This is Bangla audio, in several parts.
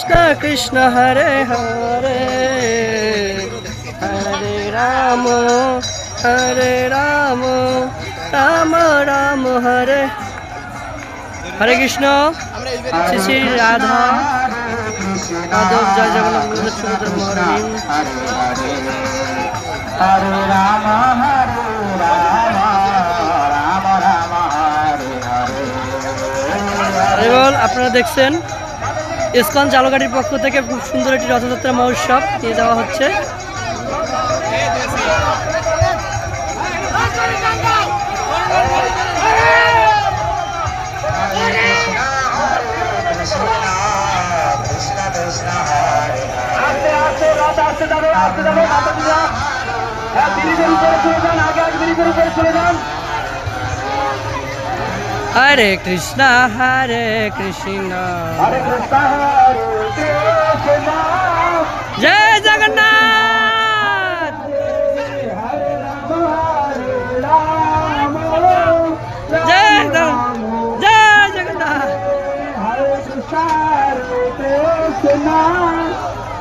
কৃষ্ণ কৃষ্ণ হরে হরে হরে রাম রাম রাম হরে হরে কৃষ্ণ। শ্রী শ্রী রাধা মাধব জয় জগন্নাথ সুন্দর মহারানী। হরে রাম রাম রাম হরে হরে। এবং আপনারা দেখছেন ইসকন জালগাড়ির পক্ষ থেকে খুব সুন্দর একটি রথযাত্রা মহোৎসব নিয়ে যাওয়া হচ্ছে। হরে কৃষ্ণ জয় জগন্নাথ। জয় জয় জগন্নাথ।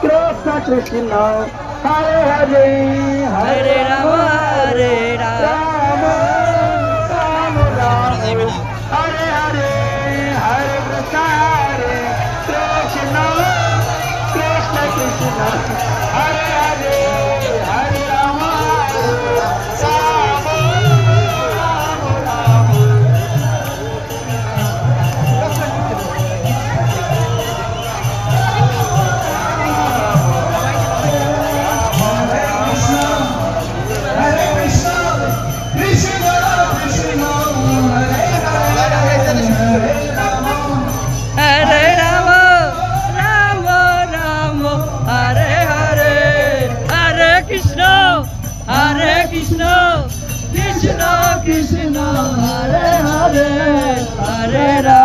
কৃষ্ণ কৃষ্ণ হরে হরে হরে রাম হরে রাম রাম রাম হরে হরে হরে কৃষ্ণ হরে কৃষ্ণ কৃষ্ণ কৃষ্ণ হরে হরে হরে রাম রাম রাম। হরে রাম রাম রাম হরে হরে হরে কৃষ্ণ কৃষ্ণ কৃষ্ণ হরে হরে হরে রাম।